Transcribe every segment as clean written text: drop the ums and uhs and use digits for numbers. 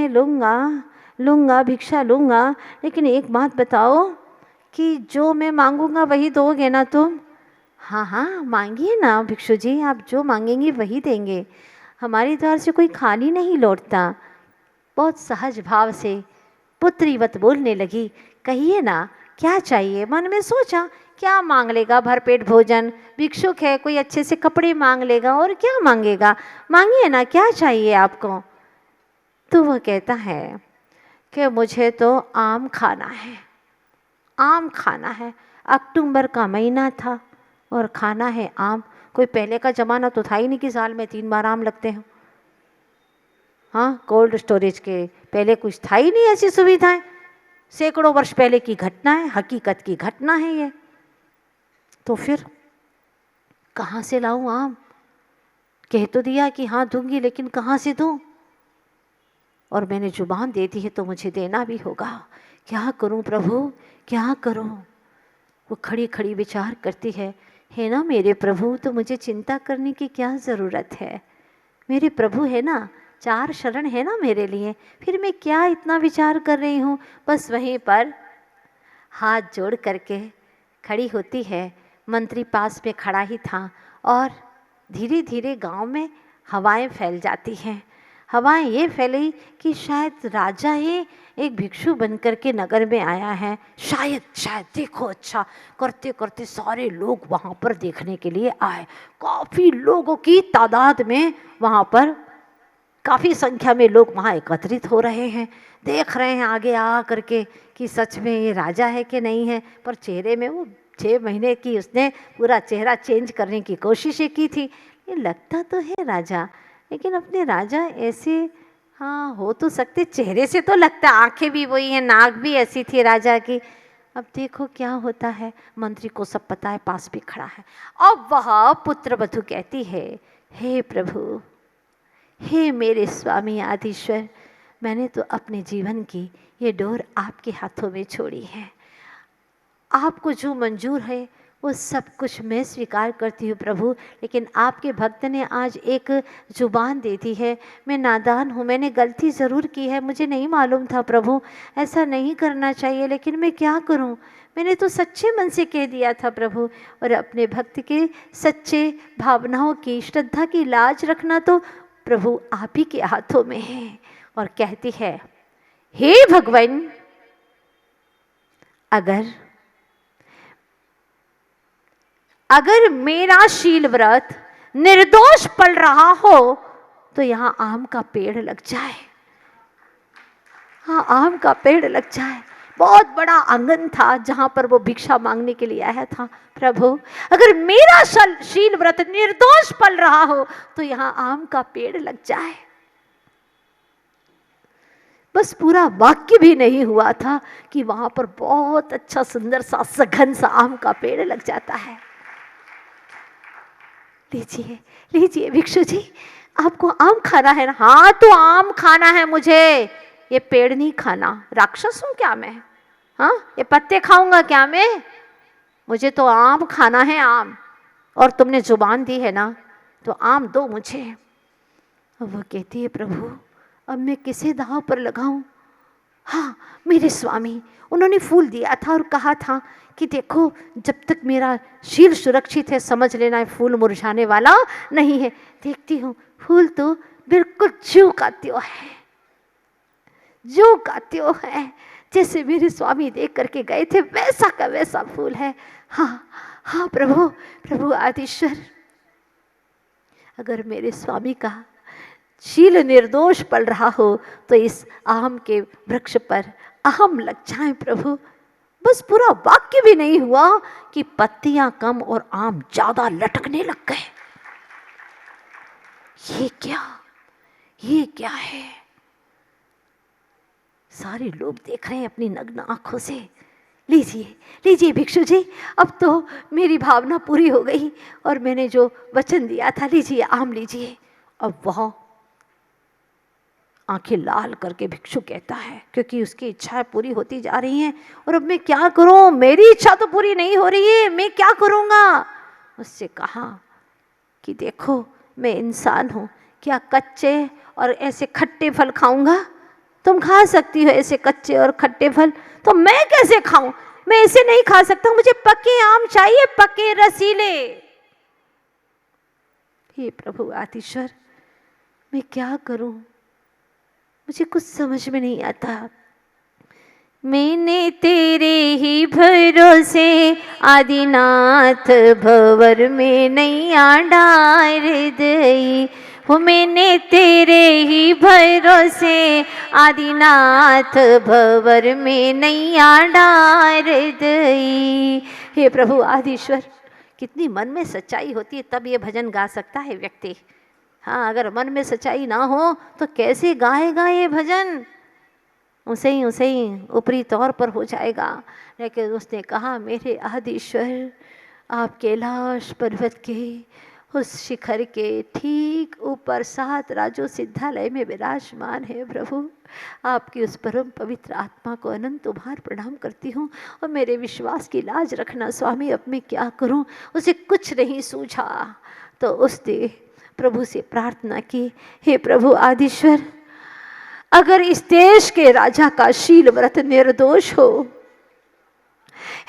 मैं लूँगा लूँगा, भिक्षा लूँगा, लेकिन एक बात बताओ कि जो मैं मांगूँगा वही दोगे ना तुम? हाँ हाँ मांगिए ना भिक्षु जी, आप जो मांगेंगे वही देंगे। हमारे द्वार से कोई खाली नहीं लौटता। बहुत सहज भाव से पुत्रीवत बोलने लगी, कहिए ना क्या चाहिए? मन में सोचा क्या मांग लेगा, भरपेट भोजन, भिक्षुक है, कोई अच्छे से कपड़े मांग लेगा और क्या मांगेगा, मांगिए ना क्या चाहिए आपको? तो वह कहता है कि मुझे तो आम खाना है, आम खाना है। अक्टूबर का महीना था और खाना है आम। कोई पहले का ज़माना तो था ही नहीं कि साल में 3 बार आम लगते हैं। हाँ, कोल्ड स्टोरेज के पहले कुछ था ही नहीं ऐसी सुविधाएं। सैकड़ों वर्ष पहले की घटना है, हकीकत की घटना है ये। तो फिर कहाँ से लाऊं आम? कह तो दिया कि हाँ दूंगी, लेकिन कहाँ से दूं? और मैंने जुबान दे दी है तो मुझे देना भी होगा। क्या करूं प्रभु, क्या करूं? वो खड़ी खड़ी विचार करती है ना मेरे प्रभु, तो मुझे चिंता करने की क्या ज़रूरत है? मेरे प्रभु है ना, 4 शरण है ना मेरे लिए, फिर मैं क्या इतना विचार कर रही हूँ? बस वहीं पर हाथ जोड़ करके खड़ी होती है। मंत्री पास में खड़ा ही था और धीरे धीरे गांव में हवाएं फैल जाती हैं। हवाएं ये फैली कि शायद राजा ही एक भिक्षु बनकर के नगर में आया है। शायद शायद देखो, अच्छा करते करते सारे लोग वहाँ पर देखने के लिए आए। काफ़ी लोगों की तादाद में वहाँ पर, काफ़ी संख्या में लोग वहाँ एकत्रित हो रहे हैं, देख रहे हैं आगे आ करके कि सच में ये राजा है कि नहीं है। पर चेहरे में वो 6 महीने की उसने पूरा चेहरा चेंज करने की कोशिशें की थी। ये लगता तो है राजा, लेकिन अपने राजा ऐसे हाँ हो तो सकते, चेहरे से तो लगता, आंखें भी वही हैं, नाक भी ऐसी थी राजा की। अब देखो क्या होता है। मंत्री को सब पता है, पास भी खड़ा है। अब वह पुत्रवधू कहती है, हे प्रभु, हे मेरे स्वामी आदिश्वर, मैंने तो अपने जीवन की ये डोर आपके हाथों में छोड़ी है। आपको जो मंजूर है वो सब कुछ मैं स्वीकार करती हूँ प्रभु, लेकिन आपके भक्त ने आज एक जुबान दे दी है। मैं नादान हूँ, मैंने गलती ज़रूर की है, मुझे नहीं मालूम था प्रभु, ऐसा नहीं करना चाहिए, लेकिन मैं क्या करूँ? मैंने तो सच्चे मन से कह दिया था प्रभु, और अपने भक्त के सच्चे भावनाओं की, श्रद्धा की लाज रखना तो प्रभु आप ही के हाथों में है। और कहती है, हे भगवान, अगर मेरा शील व्रत निर्दोष पल रहा हो तो यहाँ आम का पेड़ लग जाए। हाँ, आम का पेड़ लग जाए। बहुत बड़ा आंगन था जहां पर वो भिक्षा मांगने के लिए आया था। प्रभु, अगर मेरा शील व्रत निर्दोष पल रहा हो तो यहाँ आम का पेड़ लग जाए। बस पूरा वाक्य भी नहीं हुआ था कि वहां पर बहुत अच्छा सुंदर सा सघन सा आम का पेड़ लग जाता है। लीजिए लीजिए भिक्षु जी, आपको आम खाना है ना? हाँ, तो आम खाना है मुझे, ये पेड़ नहीं खाना। राक्षस हूं क्या मैं? हाँ, ये पत्ते खाऊंगा क्या मैं? मुझे तो आम खाना है, आम। और तुमने जुबान दी है ना, तो आम दो मुझे। अब वो कहती है, प्रभु अब मैं किसे दांव पर लगाऊं? हाँ, मेरे स्वामी, उन्होंने फूल दिया था और कहा था कि देखो, जब तक मेरा शील सुरक्षित है समझ लेना है फूल मुरझाने वाला नहीं है। देखती हूँ फूल तो बिल्कुल ज्यों का त्यों है, ज्यों का त्यों है, जैसे मेरे स्वामी देख करके गए थे वैसा का वैसा फूल है। हाँ हाँ प्रभु, प्रभु आदिश्वर, अगर मेरे स्वामी का शील निर्दोष पल रहा हो तो इस आम के वृक्ष पर आम लग जाए प्रभु। बस पूरा वाक्य भी नहीं हुआ कि पत्तियां कम और आम ज्यादा लटकने लग गए। ये क्या, ये क्या है? सारे लोग देख रहे हैं अपनी नग्न आंखों से। लीजिए लीजिए भिक्षु जी, अब तो मेरी भावना पूरी हो गई और मैंने जो वचन दिया था, लीजिए आम लीजिए। अब वह आंखें लाल करके भिक्षु कहता है, क्योंकि उसकी इच्छाएं पूरी होती जा रही हैं, और अब मैं क्या करूं? मेरी इच्छा तो पूरी नहीं हो रही है, मैं क्या करूंगा? उससे कहा कि देखो, मैं इंसान हूं, क्या कच्चे और ऐसे खट्टे फल खाऊंगा? तुम खा सकती हो ऐसे कच्चे और खट्टे फल, तो मैं कैसे खाऊं? मैं इसे नहीं खा सकता, मुझे पके आम चाहिए, पके रसीले। हे प्रभु आदिश्वर, मैं क्या करूं? मुझे कुछ समझ में नहीं आता। मैंने तेरे ही भरोसे आदिनाथ भंवर में नैया डार दई हो, मैंने तेरे ही भरोसे आदिनाथ भंवर में नैया डार दई। हे प्रभु आदिश्वर, कितनी मन में सच्चाई होती है तब ये भजन गा सकता है व्यक्ति। हाँ, अगर मन में सच्चाई ना हो तो कैसे गाएगा ये भजन? उसे ही ऊपरी तौर पर हो जाएगा। लेकिन उसने कहा, मेरे आदिश्वर, आप कैलाश पर्वत के उस शिखर के ठीक ऊपर 7 राजो सिद्धालय में विराजमान है प्रभु। आपकी उस परम पवित्र आत्मा को अनंत बार प्रणाम करती हूँ, और मेरे विश्वास की लाज रखना स्वामी, अब मैं क्या करूँ? उसे कुछ नहीं सूझा तो उसने प्रभु से प्रार्थना की, हे प्रभु आदिश्वर, अगर इस देश के राजा का शील व्रत निर्दोष हो,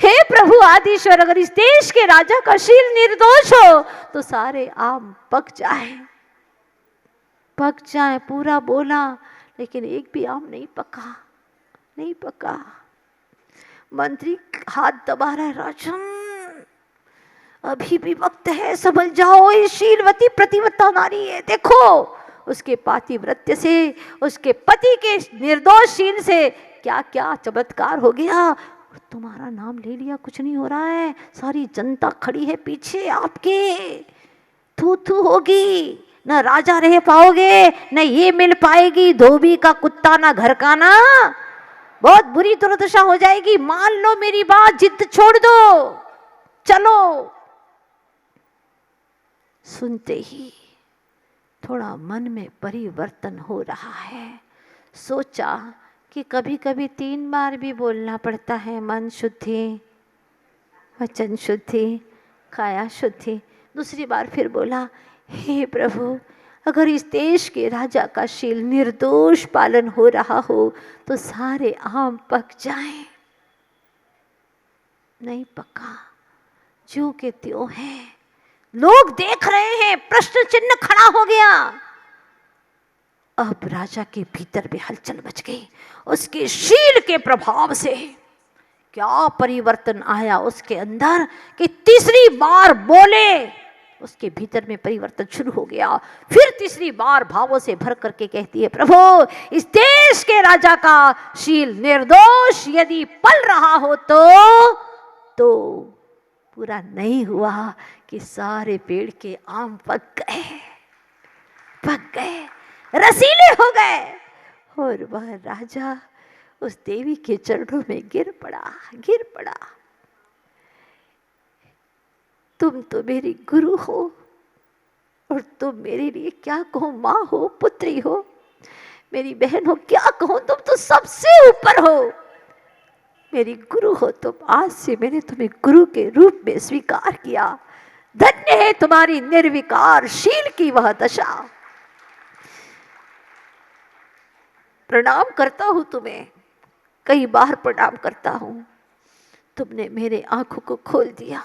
हे प्रभु आदिश्वर, अगर इस देश के राजा का शील निर्दोष हो तो सारे आम पक जाए। पूरा बोला, लेकिन एक भी आम नहीं पका। मंत्री हाथ दबा रहा है, राजन अभी भी वक्त है, समझ जाओ, ये शीलवती प्रतिवत्ता नारी है। देखो उसके पातिव्रत्य से, उसके पति के निर्दोष शील से क्या क्या चमत्कार हो गया। तुम्हारा नाम ले लिया, कुछ नहीं हो रहा है, सारी जनता खड़ी है पीछे आपके, थू होगी, न राजा रह पाओगे, न ये मिल पाएगी, धोबी का कुत्ता ना घर का ना, बहुत बुरी दुर्दशा हो जाएगी। मान लो मेरी बात, जिद छोड़ दो, चलो। सुनते ही थोड़ा मन में परिवर्तन हो रहा है। सोचा कि कभी कभी 3 बार भी बोलना पड़ता है, मन शुद्धि, वचन शुद्धि, काया शुद्धि। दूसरी बार फिर बोला, हे प्रभु, अगर इस देश के राजा का शील निर्दोष पालन हो रहा हो तो सारे आम पक जाएं। नहीं पका, ज्यों के त्यों है। लोग देख रहे हैं, प्रश्न चिन्ह खड़ा हो गया। अब राजा के भीतर भी हलचल मच गई। उसके शील के प्रभाव से क्या परिवर्तन आया उसके अंदर कि तीसरी बार बोले, उसके भीतर में परिवर्तन शुरू हो गया। फिर तीसरी बार भावों से भर करके कहती है, प्रभु, इस देश के राजा का शील निर्दोष यदि पल रहा हो तो पूरा नहीं हुआ कि सारे पेड़ के आम पक गए, रसीले हो गए, और वह राजा उस देवी के चरणों में गिर पड़ा। तुम तो मेरी गुरु हो, और तुम मेरे लिए क्या कहो, माँ हो, पुत्री हो, मेरी बहन हो, क्या कहो, तुम तो सबसे ऊपर हो। मेरी गुरु हो तुम, आज से मैंने तुम्हें गुरु के रूप में स्वीकार किया। धन्य है तुम्हारी निर्विकार शील की वह दशा। प्रणाम करता हूं तुम्हें, कई बार प्रणाम करता हूं। तुमने मेरे आंखों को खोल दिया,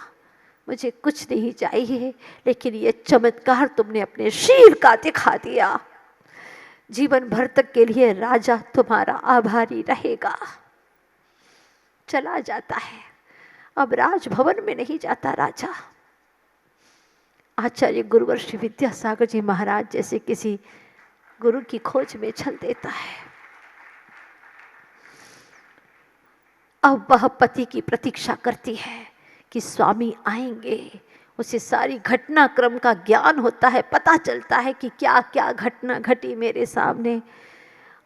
मुझे कुछ नहीं चाहिए, लेकिन ये चमत्कार तुमने अपने शील का दिखा दिया। जीवन भर तक के लिए राजा तुम्हारा आभारी रहेगा। चला जाता है, अब राजभवन में नहीं जाता राजा। आचार्य गुरुवर श्री विद्यासागर जी महाराज जैसे किसी गुरु की खोज में चल देता है। अब वह पति की प्रतीक्षा करती है कि स्वामी आएंगे। उसे सारी घटनाक्रम का ज्ञान होता है, पता चलता है कि क्या क्या घटना घटी मेरे सामने,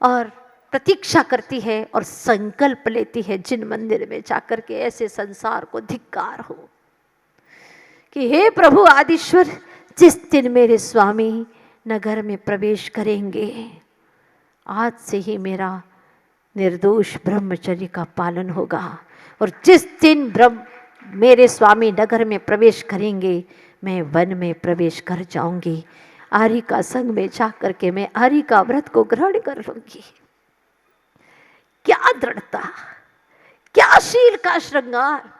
और प्रतीक्षा करती है और संकल्प लेती है जिन मंदिर में जाकर के ऐसे संसार को धिक्कार हो कि हे प्रभु आदिश्वर, जिस दिन मेरे स्वामी नगर में प्रवेश करेंगे, आज से ही मेरा निर्दोष ब्रह्मचर्य का पालन होगा, और जिस दिन मेरे स्वामी नगर में प्रवेश करेंगे, मैं वन में प्रवेश कर जाऊंगी। आर्य का संग में जा करके मैं आर्य का व्रत को ग्रहण कर लूंगी। क्या दृढ़ता, क्या शील का श्रृंगार।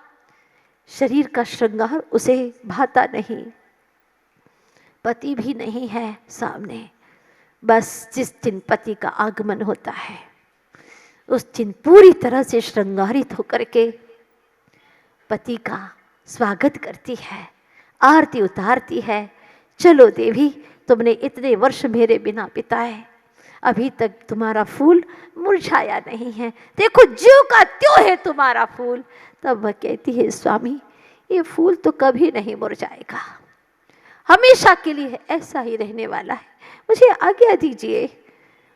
शरीर का श्रृंगार उसे भाता नहीं, पति भी नहीं है सामने। बस जिस दिन पति का आगमन होता है उस दिन पूरी तरह से श्रृंगारित होकर के पति का स्वागत करती है, आरती उतारती है। चलो देवी, तुमने इतने वर्ष मेरे बिना बिताए, अभी तक तुम्हारा फूल मुरझाया नहीं है, देखो ज्यों का त्यों है तुम्हारा फूल। तब वह कहती है, स्वामी ये फूल तो कभी नहीं मुरझाएगा, हमेशा के लिए ऐसा ही रहने वाला है, मुझे आज्ञा दीजिए।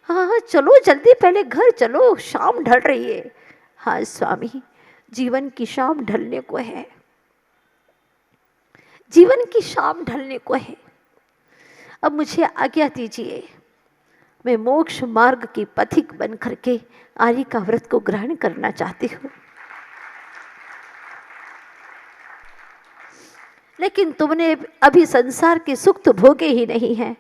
हाँ हाँ चलो जल्दी, पहले घर चलो, शाम ढल रही है। हाँ स्वामी, जीवन की शाम ढलने को है, जीवन की शाम ढलने को है, अब मुझे आज्ञा दीजिए। मैं मोक्ष मार्ग की पथिक बन करके आर्य का व्रत को ग्रहण करना चाहती हूँ। लेकिन तुमने अभी संसार के सुख तो भोगे ही नहीं है,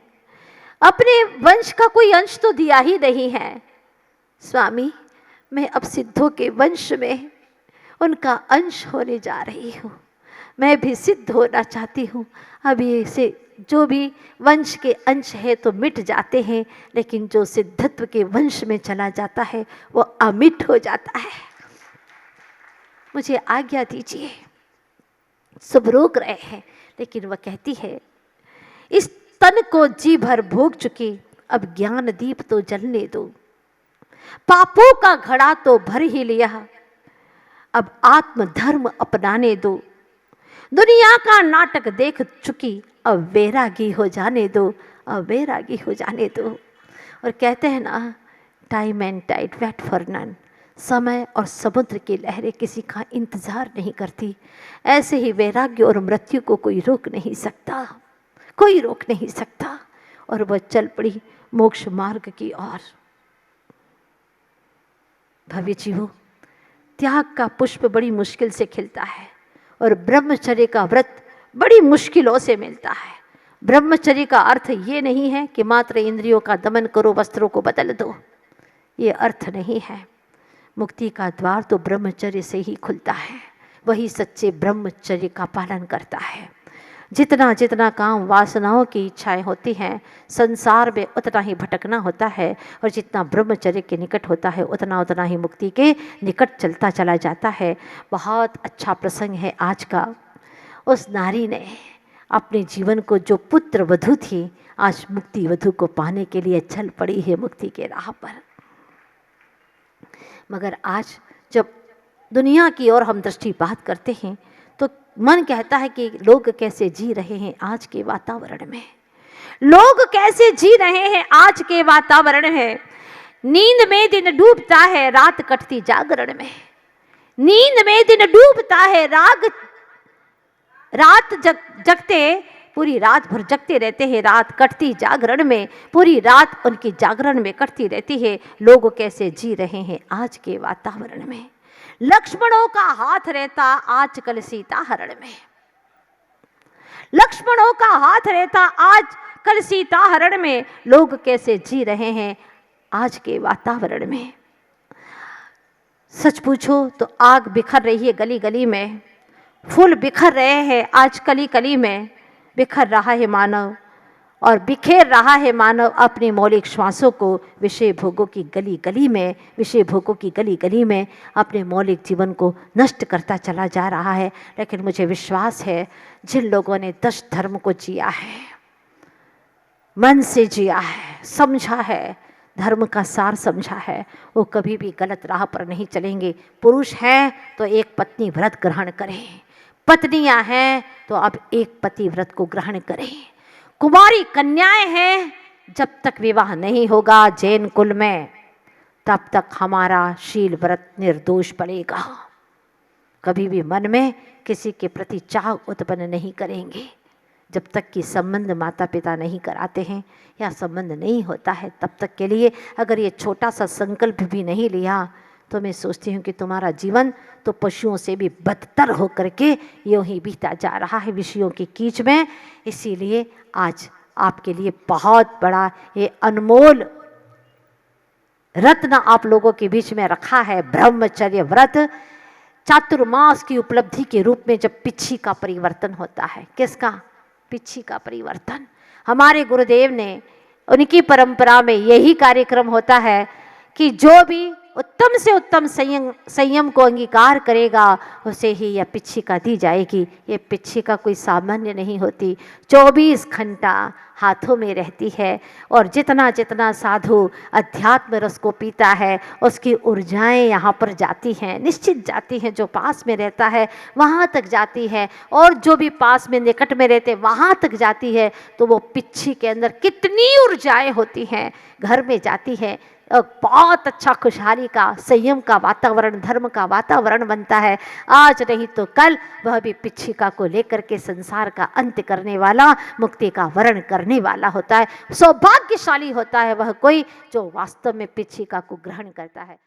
अपने वंश का कोई अंश तो दिया ही नहीं है। स्वामी, मैं अब सिद्धों के वंश में उनका अंश होने जा रही हूँ, मैं भी सिद्ध होना चाहती हूँ। अभी से जो भी वंश के अंश है तो मिट जाते हैं, लेकिन जो सिद्धत्व के वंश में चला जाता है वो अमिट हो जाता है। मुझे आज्ञा दीजिए। सब रोक रहे हैं, लेकिन वह कहती है, इस तन को जी भर भोग चुकी, अब ज्ञान दीप तो जलने दो। पापों का घड़ा तो भर ही लिया, अब आत्म धर्म अपनाने दो। दुनिया का नाटक देख चुकी, अब वैरागी हो जाने दो, अब वैरागी हो जाने दो। और कहते हैं ना, time and tide wait for none, समय और समुद्र की लहरें किसी का इंतजार नहीं करती। ऐसे ही वैराग्य और मृत्यु को कोई रोक नहीं सकता, कोई रोक नहीं सकता। और वह चल पड़ी मोक्ष मार्ग की ओर। भव्य जीवों, त्याग का पुष्प बड़ी मुश्किल से खिलता है और ब्रह्मचर्य का व्रत बड़ी मुश्किलों से मिलता है। ब्रह्मचर्य का अर्थ ये नहीं है कि मात्र इंद्रियों का दमन करो, वस्त्रों को बदल दो, ये अर्थ नहीं है। मुक्ति का द्वार तो ब्रह्मचर्य से ही खुलता है, वही सच्चे ब्रह्मचर्य का पालन करता है। जितना जितना काम वासनाओं की इच्छाएं होती हैं संसार में, उतना ही भटकना होता है, और जितना ब्रह्मचर्य के निकट होता है उतना उतना ही मुक्ति के निकट चलता चला जाता है। बहुत अच्छा प्रसंग है आज का। उस नारी ने अपने जीवन को, जो पुत्र वधू थी, आज मुक्ति वधू को पाने के लिए चल पड़ी है मुक्ति के राह पर। मगर आज जब दुनिया की ओर हम दृष्टिपात करते हैं तो मन कहता है कि लोग कैसे जी रहे हैं आज के वातावरण में, लोग कैसे जी रहे हैं आज के वातावरण में। नींद में दिन डूबता है, रात कटती जागरण में। नींद में दिन डूबता है, रात जगते, पूरी रात भर जगते रहते हैं, रात कटती जागरण में, पूरी रात उनकी जागरण में कटती रहती है। लोग कैसे जी रहे हैं आज के वातावरण में। लक्ष्मणों का हाथ रहता आजकल सीता हरण में, लक्ष्मणों का हाथ रहता आजकल सीता हरण में। लोग कैसे जी रहे हैं आज के वातावरण में। सच पूछो तो आग बिखर रही है गली गली में, फूल बिखर रहे हैं आज कली कली में। बिखर रहा है मानव और बिखेर रहा है मानव अपने मौलिक श्वासों को विषय भोगों की गली गली में, विषय भोगों की गली गली में अपने मौलिक जीवन को नष्ट करता चला जा रहा है। लेकिन मुझे विश्वास है जिन लोगों ने 10 धर्म को जिया है, मन से जिया है, समझा है, धर्म का सार समझा है, वो कभी भी गलत राह पर नहीं चलेंगे। पुरुष हैं तो एक पत्नी व्रत ग्रहण करें, पत्नियां हैं तो अब एक पति व्रत को ग्रहण करें। कुमारी कन्याएं हैं, जब तक विवाह नहीं होगा जैन कुल में तब तक हमारा शील व्रत निर्दोष पड़ेगा। कभी भी मन में किसी के प्रति चाह उत्पन्न नहीं करेंगे जब तक कि संबंध माता पिता नहीं कराते हैं या संबंध नहीं होता है। तब तक के लिए अगर ये छोटा सा संकल्प भी नहीं लिया तो मैं सोचती हूँ कि तुम्हारा जीवन तो पशुओं से भी बदतर होकर के यूँ ही बीता जा रहा है विषयों की कीच में। इसीलिए आज आपके लिए बहुत बड़ा ये अनमोल रत्न आप लोगों के बीच में रखा है, ब्रह्मचर्य व्रत। चातुर्मास की उपलब्धि के रूप में जब पिच्छी का परिवर्तन होता है, किसका? पिच्छी का परिवर्तन। हमारे गुरुदेव ने, उनकी परंपरा में यही कार्यक्रम होता है कि जो भी उत्तम से उत्तम संयम को अंगीकार करेगा उसे ही यह पिच्छिका दी जाएगी। ये पिच्छिका कोई सामान्य नहीं होती, 24 घंटा हाथों में रहती है। और जितना जितना साधु अध्यात्म रस को पीता है उसकी ऊर्जाएं यहाँ पर जाती हैं, निश्चित जाती हैं। जो पास में रहता है वहाँ तक जाती है, और जो भी पास में निकट में रहते वहाँ तक जाती है। तो वो पिच्छी के अंदर कितनी ऊर्जाएं होती हैं, घर में जाती है। बहुत अच्छा खुशहाली का, संयम का वातावरण, धर्म का वातावरण बनता है। आज नहीं तो कल वह भी पिच्छिका को लेकर के संसार का अंत करने वाला, मुक्ति का वर्ण करने वाला होता है। सौभाग्यशाली होता है वह कोई जो वास्तव में पिच्छिका को ग्रहण करता है।